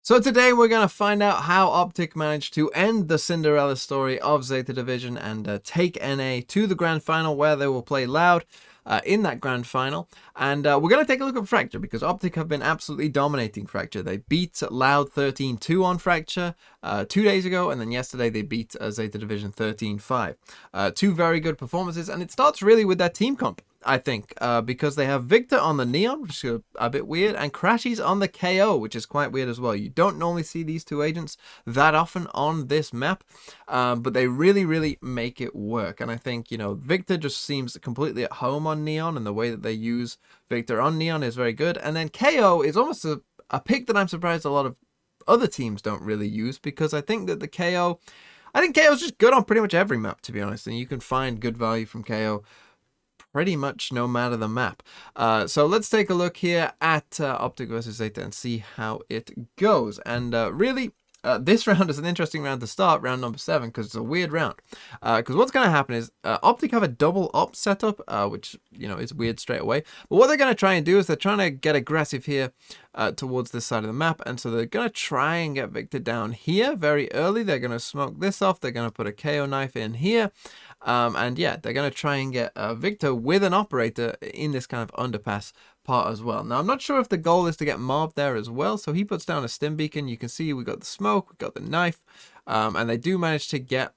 So today we're going to find out how OpTic managed to end the Cinderella story of Zeta Division and take NA to the grand final, where they will play Loud in that grand final. And we're going to take a look at Fracture, because OpTic have been absolutely dominating Fracture. They beat Loud 13-2 on Fracture 2 days ago, and then yesterday they beat Zeta Division 13-5. Two very good performances, and it starts really with their team comp, I think, because they have Victor on the Neon, which is a bit weird, and Crashies on the KO, which is quite weird as well. You don't normally see these two agents that often on this map, but they really make it work. And I think, you know, Victor just seems completely at home on Neon, and the way that they use Victor on Neon is very good. And then KO is almost a pick that I'm surprised a lot of other teams don't really use, because I think that I think KO is just good on pretty much every map, to be honest, and you can find good value from KO pretty much no matter the map. So let's take a look here at OpTic versus Zeta and see how it goes. And really, this round is an interesting round to start, round number 7, because it's a weird round. Because what's going to happen is OpTic have a double op setup, which, you know, is weird straight away. But what they're going to try and do is they're trying to get aggressive here towards this side of the map. And so they're going to try and get Victor down here very early. They're going to smoke this off. They're going to put a KO knife in here. And yeah, they're going to try and get Victor with an operator in this kind of underpass part as well. Now, I'm not sure if the goal is to get Marv there as well. So he puts down a stim beacon. You can see we got the smoke, we got the knife, and they do manage to get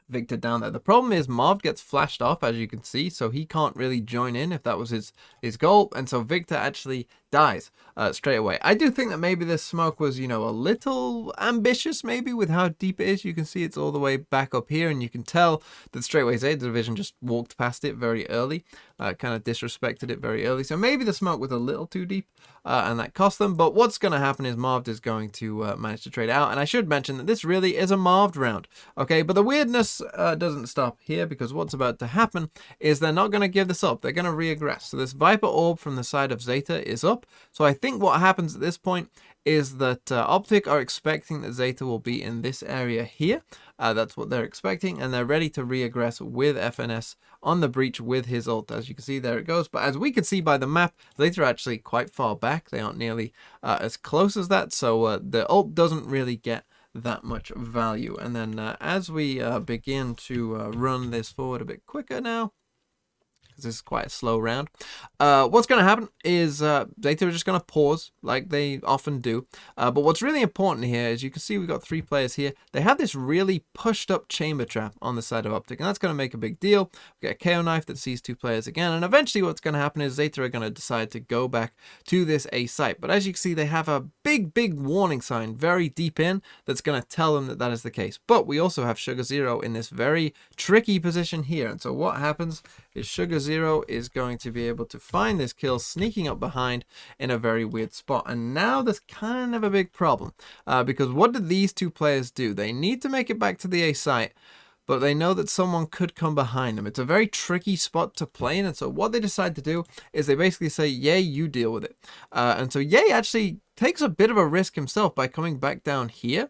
Victor down there. The problem is Marv gets flashed off, as you can see, so he can't really join in if that was his goal. And so Victor actually dies straight away. I do think that maybe this smoke was, you know, a little ambitious, maybe, with how deep it is. You can see it's all the way back up here, and you can tell that straight away Zeta Division just walked past it very early, kind of disrespected it very early. So maybe the smoke was a little too deep, and that cost them. But what's going to happen is Marv is going to manage to trade out. And I should mention that this really is a Marv round, okay? But the weirdness doesn't stop here, because what's about to happen is they're not going to give this up. They're going to reaggress. So this Viper Orb from the side of Zeta is up. So I think what happens at this point is that OpTic are expecting that Zeta will be in this area here. That's what they're expecting, and they're ready to reaggress with FNS on the breach with his ult. As you can see, there it goes. But as we can see by the map, Zeta are actually quite far back. They aren't nearly as close as that, so the ult doesn't really get that much value. And then as we begin to run this forward a bit quicker now, because this is quite a slow round, what's going to happen is Zeta are just going to pause like they often do. But what's really important here is you can see we've got 3 players here. They have this really pushed up chamber trap on the side of OpTic, and that's going to make a big deal. We get a KO knife that sees 2 players again, and eventually what's going to happen is Zeta are going to decide to go back to this A site. But as you can see, they have a big warning sign very deep in that's going to tell them that that is the case. But we also have Sugar Zero in this very tricky position here, and so what happens is Sugar Zero is going to be able to find this kill sneaking up behind in a very weird spot. And now there's kind of a big problem, because what did these 2 players do? They need to make it back to the A site, but they know that someone could come behind them. It's a very tricky spot to play in, and so what they decide to do is they basically say, Yay, you deal with it. And so Yay actually takes a bit of a risk himself by coming back down here,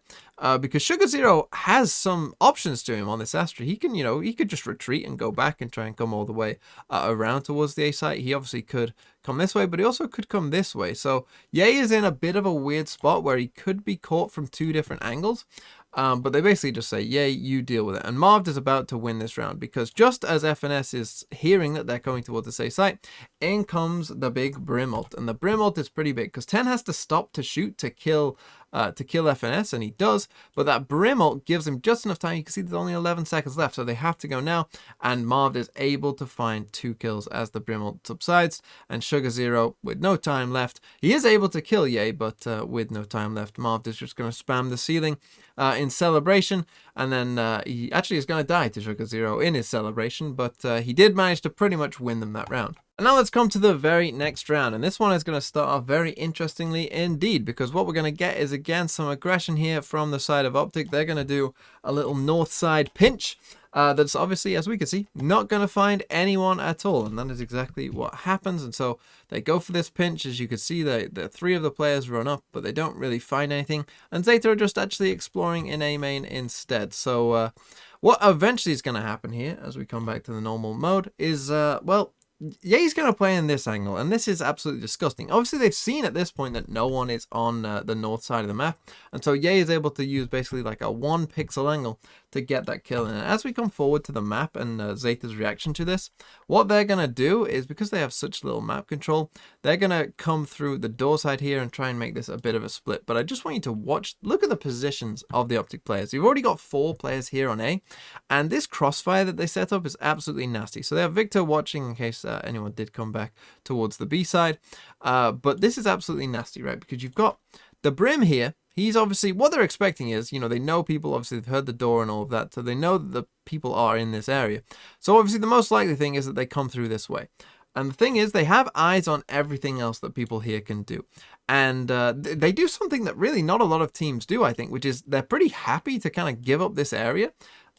because Sugar Zero has some options to him on this Astra. He can, you know, he could just retreat and go back and try and come all the way around towards the A site. He obviously could come this way, but he also could come this way. So Ye is in a bit of a weird spot where he could be caught from 2 different angles. But they basically just say, Yay, you deal with it. And Marv is about to win this round, because just as FNS is hearing that they're coming towards the safe site, in comes the big Brim ult. And the Brim ult is pretty big, because 10 has to stop to shoot to kill FNS, and he does. But that Brim ult gives him just enough time. You can see there's only 11 seconds left, so they have to go now. And Marv is able to find 2 kills as the Brim ult subsides. And Sugar Zero, with no time left, he is able to kill Ye, but with no time left, Marv is just going to spam the ceiling in celebration, and then he actually is going to die to Sugar Zero in his celebration, but he did manage to pretty much win them that round. And now let's come to the very next round, and this one is going to start off very interestingly indeed, because what we're going to get is again some aggression here from the side of OpTic. They're going to do a little north side pinch. That's obviously, as we can see, not going to find anyone at all, and that is exactly what happens. And so they go for this pinch. As you can see, the 3 of the players run up, but they don't really find anything, and Zeta are just actually exploring in A main instead. So what eventually is going to happen here, as we come back to the normal mode, is well, Ye's going to play in this angle, and this is absolutely disgusting. Obviously, they've seen at this point that no one is on the north side of the map, and so Ye is able to use basically like a 1 pixel angle to get that kill. And as we come forward to the map and Zeta's reaction to this, what they're going to do is, because they have such little map control, they're going to come through the door side here and try and make this a bit of a split. But I just want you to look at the positions of the OpTic players. You've already got 4 players here on A, and this crossfire that they set up is absolutely nasty. So they have Victor watching in case anyone did come back towards the B side. But this is absolutely nasty, right? Because you've got the Brim here. He's obviously, what they're expecting is, you know, they know people, obviously they've heard the door and all of that, so they know that the people are in this area. So obviously the most likely thing is that they come through this way. And the thing is, they have eyes on everything else that people here can do. And they do something that really not a lot of teams do, I think, which is they're pretty happy to kind of give up this area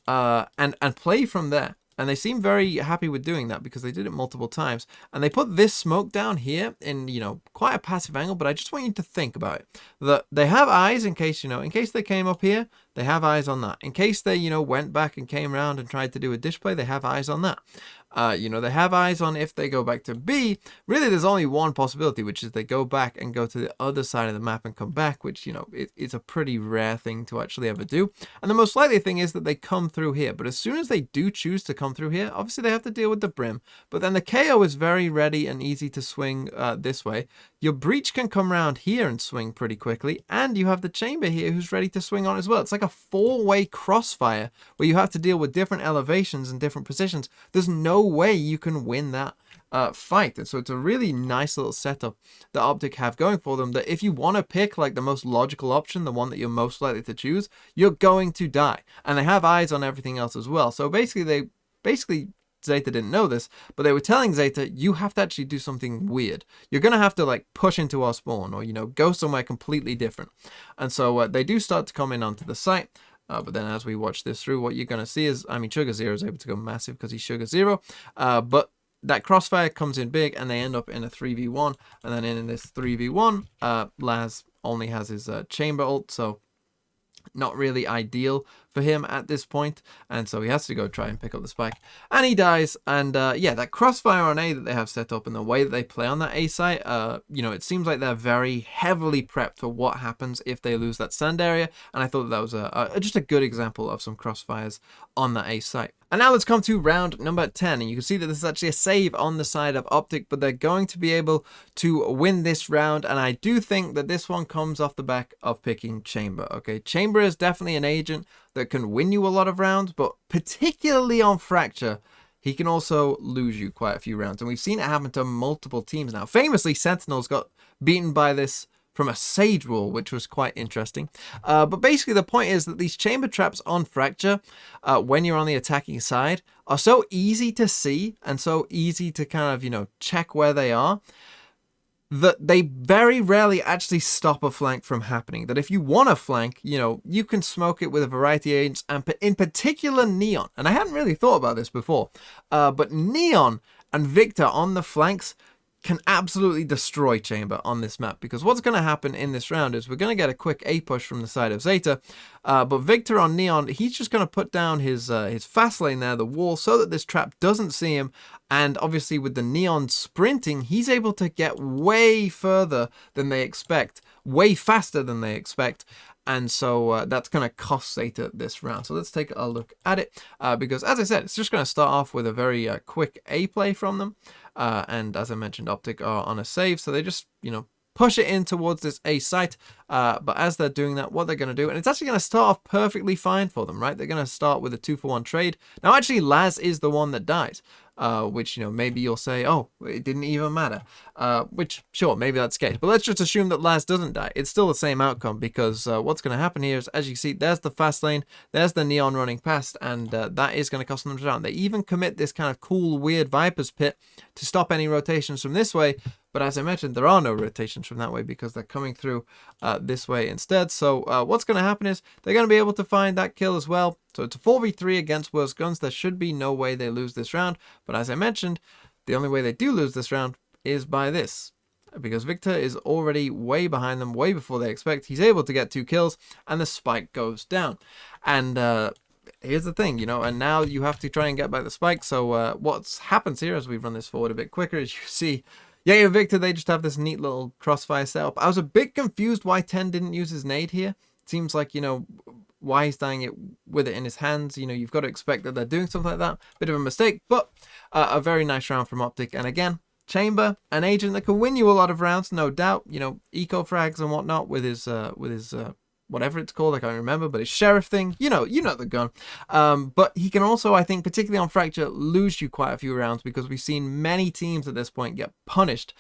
and play from there. And they seem very happy with doing that because they did it multiple times. And they put this smoke down here in, you know, quite a passive angle. But I just want you to think about it. That they have eyes in case, you know, in case they came up here, they have eyes on that. In case they, you know, went back and came around and tried to do a dish play, they have eyes on that. You know, they have eyes on if they go back to B. Really, there's only one possibility, which is they go back and go to the other side of the map and come back, which, you know, it's a pretty rare thing to actually ever do. And the most likely thing is that they come through here. But as soon as they do choose to come through here, obviously they have to deal with the Brim. But then the KO is very ready and easy to swing this way. Your Breach can come around here and swing pretty quickly. And you have the Chamber here who's ready to swing on as well. It's like a 4-way crossfire where you have to deal with different elevations and different positions. There's no way you can win that fight. And so it's a really nice little setup that OpTic have going for them, that if you want to pick like the most logical option, the one that you're most likely to choose, you're going to die. And they have eyes on everything else as well. So basically Zeta didn't know this, but they were telling Zeta, you have to actually do something weird. You're going to have to like push into our spawn or, you know, go somewhere completely different. And so they do start to come in onto the site. But then as we watch this through, what you're going to see is, I mean, Sugar Zero is able to go massive because he's Sugar Zero. But that crossfire comes in big and they end up in a 3v1. And then in this 3v1, Laz only has his chamber ult, so not really ideal for him at this point, and so he has to go try and pick up the spike, and he dies. And yeah, that crossfire on A that they have set up and the way that they play on that A site, you know, it seems like they're very heavily prepped for what happens if they lose that sand area, and I thought that was just a good example of some crossfires on that A site. And now let's come to round number 10, and you can see that this is actually a save on the side of OpTic, but they're going to be able to win this round, and I do think that this one comes off the back of picking Chamber. Okay, Chamber is definitely an agent that can win you a lot of rounds, but particularly on Fracture, he can also lose you quite a few rounds, and we've seen it happen to multiple teams now. Famously, Sentinels got beaten by this from a Sage Wall, which was quite interesting. But basically the point is that these chamber traps on Fracture, when you're on the attacking side, are so easy to see and so easy to kind of, you know, check where they are, that they very rarely actually stop a flank from happening. That if you want a flank, you know, you can smoke it with a variety of agents, and in particular Neon. And I hadn't really thought about this before, but Neon and Victor on the flanks can absolutely destroy Chamber on this map, because what's going to happen in this round is we're going to get a quick A push from the side of Zeta, but Victor on Neon, he's just going to put down his fast lane there, the wall, so that this trap doesn't see him. And obviously with the Neon sprinting, he's able to get way further than they expect, way faster than they expect. And so that's going to cost Zeta this round. So let's take a look at it, because as I said, it's just going to start off with a very quick A play from them. And as I mentioned, OpTic are on a save, so they just, you know, push it in towards this A site. But as they're doing that, what they're going to do, and it's actually going to start off perfectly fine for them, right? They're going to start with a 2-for-1 trade. Now, actually, Laz is the one that dies. Which, you know, maybe you'll say, oh, it didn't even matter. Which, sure, maybe that's the case. But let's just assume that Laz doesn't die. It's still the same outcome, because what's going to happen here is, as you can see, there's the fast lane, there's the Neon running past, and that is going to cost them the round. They even commit this kind of cool, weird Viper's Pit to stop any rotations from this way. But as I mentioned, there are no rotations from that way because they're coming through this way instead. So what's going to happen is they're going to be able to find that kill as well. So it's a 4v3 against Worst Guns. There should be no way they lose this round. But as I mentioned, the only way they do lose this round is by this, because Victor is already way behind them, way before they expect. He's able to get 2 kills, and the spike goes down. And here's the thing, you know, and now you have to try and get back the spike. So what's happens here as we run this forward a bit quicker, as you see, Yay and Victor, they just have this neat little crossfire setup. I was a bit confused why 10 didn't use his nade here. It seems like, you know, why he's dying it with it in his hands. You know, you've got to expect that they're doing something like that. Bit of a mistake, but a very nice round from OpTic. And again, Chamber, an agent that can win you a lot of rounds, no doubt. You know, eco frags and whatnot with his whatever it's called, I can't remember, but his sheriff thing, you know the gun. But he can also, I think, particularly on Fracture, lose you quite a few rounds, because we've seen many teams at this point get punished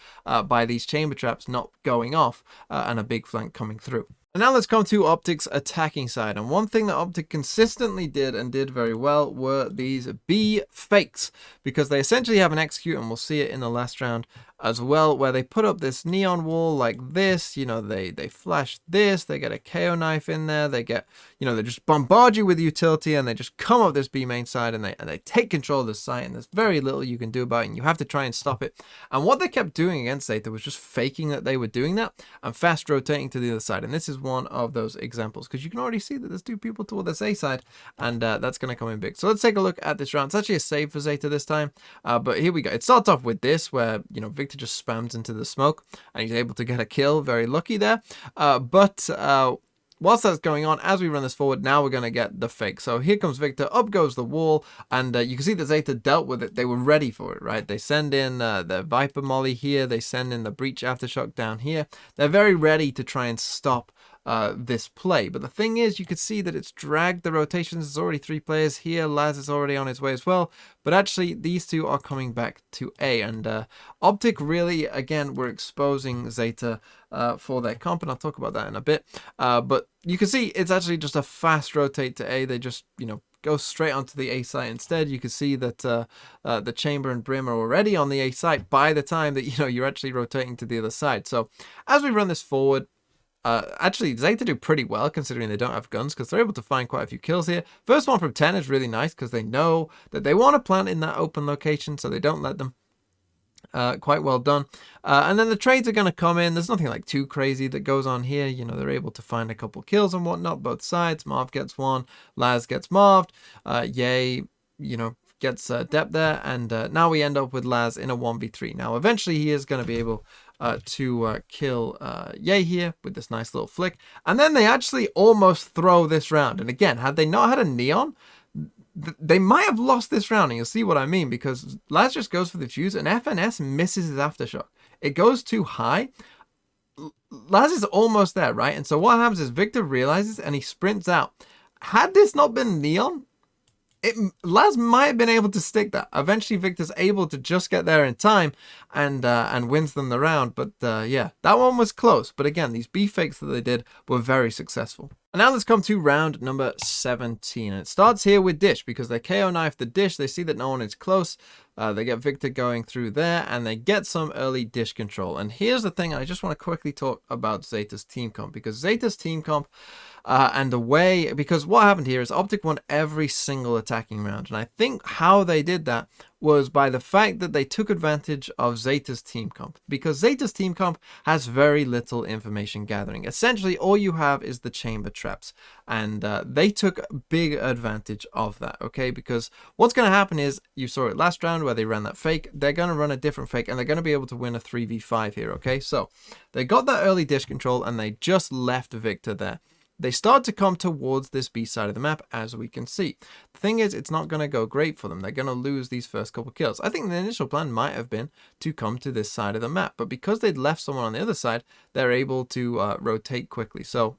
by these chamber traps not going off and a big flank coming through. And now let's come to OpTic's attacking side. And one thing that OpTic consistently did and did very well were these B fakes, because they essentially have an execute, and we'll see it in the last round as well, where they put up this neon wall like this. You know, they flash this, they get a KO knife in there, they get, you know, they just bombard you with utility, and they just come up this B main side, and they take control of the site, and there's very little you can do about it, and you have to try and stop it. And what they kept doing against Zeta was just faking that they were doing that and fast rotating to the other side. And this is one of those examples, because you can already see that there's two people toward this A side, and that's going to come in big. So let's take a look at this round. It's actually a save for Zeta this time, but here we go. It starts off with this, where, you know, Victor just spams into the smoke, and he's able to get a kill. Very lucky there. But whilst that's going on, as we run this forward, now we're going to get the fake. So here comes Victor, up goes the wall, and you can see that Zeta dealt with it. They were ready for it, right? They send in the Viper Molly here. They send in the Breach Aftershock down here. They're very ready to try and stop this play. But the thing is, you could see that it's dragged the rotations. There's already 3 players here. Laz is already on his way as well. But actually, these two are coming back to A. And OpTic really, again, were exposing Zeta for their comp, and I'll talk about that in a bit. But you can see it's actually just a fast rotate to A. They just, you know, go straight onto the A site instead. You can see that the Chamber and Brim are already on the A site by the time that, you know, you're actually rotating to the other side. So as we run this forward, actually, Zeta do pretty well considering they don't have guns, because they're able to find quite a few kills here. First one from 10 is really nice, because they know that they want to plant in that open location, so they don't let them. Quite well done. And then the trades are going to come in. There's nothing like too crazy that goes on here. You know, they're able to find a couple kills and whatnot, both sides. Marv gets one, Laz gets Marved. Yay, you know, gets Dep there, and now we end up with Laz in a 1v3. Now, eventually he is going to be able to kill Yay here with this nice little flick, and then they actually almost throw this round. And again, had they not had a neon, they might have lost this round, and you'll see what I mean, because Laz just goes for the fuse, and FNS misses his aftershock. It goes too high. Laz is almost there, right? And so what happens is Victor realizes, and he sprints out. Had this not been neon, Laz might have been able to stick that. Eventually, Victor's able to just get there in time and wins them the round. But yeah, that one was close. But again, these B fakes that they did were very successful. And now let's come to round number 17. And it starts here with Dish, because they KO knife the Dish. They see that no one is close. They get Victor going through there, and they get some early Dish control. And here's the thing, I just want to quickly talk about Zeta's team comp, because Zeta's team comp and the way, because what happened here is OpTic won every single attacking round. And I think how they did that was by the fact that they took advantage of Zeta's team comp, because Zeta's team comp has very little information gathering. Essentially, all you have is the chamber traps, and they took big advantage of that, okay? Because what's going to happen is, you saw it last round where they ran that fake, they're going to run a different fake, and they're going to be able to win a 3v5 here, okay? So they got that early Dish control, and they just left Victor there. They start to come towards this B side of the map, as we can see. The thing is, it's not going to go great for them. They're going to lose these first couple kills. I think the initial plan might have been to come to this side of the map, but because they'd left someone on the other side, they're able to rotate quickly. So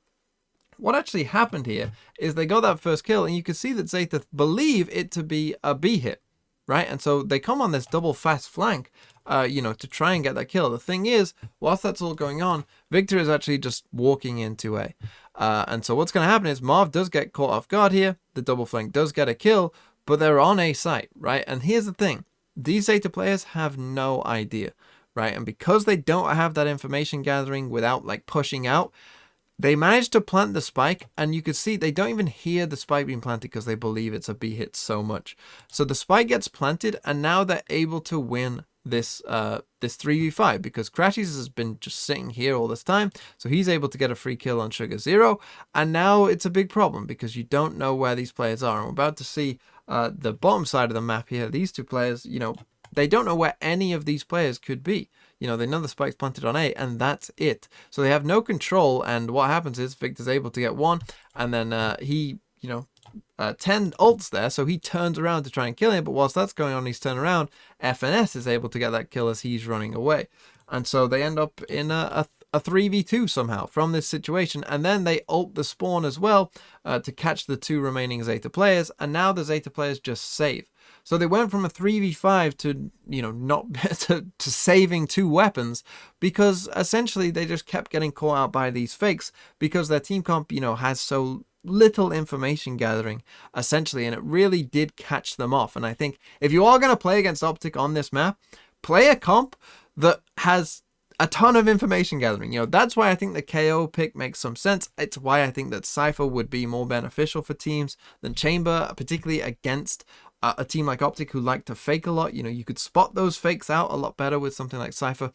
what actually happened here is they got that first kill, and you can see that Zeta believe it to be a B hit, right? And so they come on this double fast flank, you know, to try and get that kill. The thing is, whilst that's all going on, Victor is actually just walking into A. And so what's going to happen is Marv does get caught off guard here. The double flank does get a kill, but they're on A site, right? And here's the thing. These Zeta players have no idea, right? And because they don't have that information gathering without like pushing out, they managed to plant the spike, and you can see they don't even hear the spike being planted because they believe it's a B hit so much. So the spike gets planted, and now they're able to win this this 3v5, because Crashies has been just sitting here all this time, so he's able to get a free kill on Sugar Zero, and now it's a big problem because you don't know where these players are. And we're about to see the bottom side of the map here. These two players, you know, they don't know where any of these players could be. You know, they know the spike's planted on A, and that's it. So they have no control, and what happens is Victor's able to get one, and then he, you know, 10 ults there, so he turns around to try and kill him, but whilst that's going on, he's turned around, FNS is able to get that kill as he's running away. And so they end up in a 3v2 somehow from this situation, and then they ult the spawn as well to catch the two remaining Zeta players, and now the Zeta players just save. So they went from a 3v5 to, you know, not to saving two weapons, because essentially they just kept getting caught out by these fakes because their team comp, you know, has so little information gathering essentially, and it really did catch them off. And I think if you are going to play against OpTic on this map, play a comp that has a ton of information gathering. You know, that's why I think the KO pick makes some sense. It's why I think that Cypher would be more beneficial for teams than Chamber, particularly against a team like OpTic who like to fake a lot. You know, you could spot those fakes out a lot better with something like Cypher.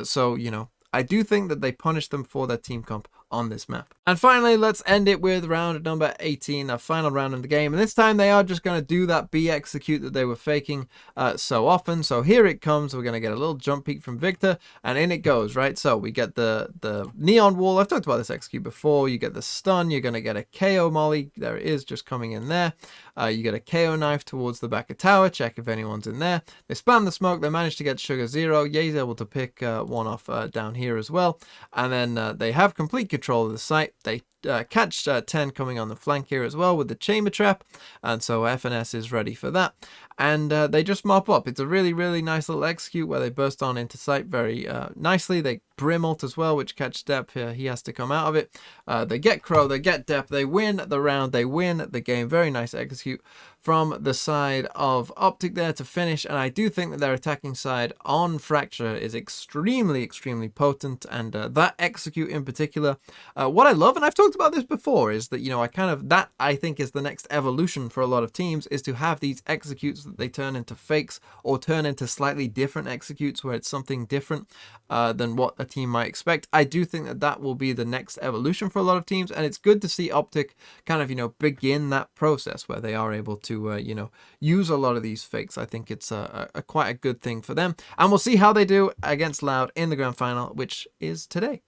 So, you know, I do think that they punish them for their team comp on this map. And finally, let's end it with round number 18, a final round in the game. And this time they are just going to do that B execute that they were faking so often. So here it comes. We're going to get a little jump peek from Victor, and in it goes, right? So we get the neon wall. I've talked about this execute before. You get the stun. You're going to get a KO molly. There it is, just coming in there. You get a KO knife towards the back of tower. Check if anyone's in there. They spam the smoke. They manage to get Sugar Zero. Ye's able to pick one off down here as well. And then they have complete control of the site. They catch 10 coming on the flank here as well with the chamber trap, and so FNS is ready for that, and they just mop up. It's a really nice little execute where they burst on into site very nicely. They Brim ult as well, which catch Dep here. He has to come out of it. They get Crow, they get Dep, they win the round, they win the game. Very nice execute from the side of OpTic there to finish, and I do think that their attacking side on Fracture is extremely potent, and that execute in particular, what I love, and I've talked about this before, is that, you know, I think is the next evolution for a lot of teams, is to have these executes that they turn into fakes or turn into slightly different executes where it's something different than what a team might expect. I do think that that will be the next evolution for a lot of teams, and it's good to see OpTic kind of, you know, begin that process where they are able to you know, use a lot of these fakes. I think it's quite a good thing for them, and we'll see how they do against Loud in the grand final, which is today.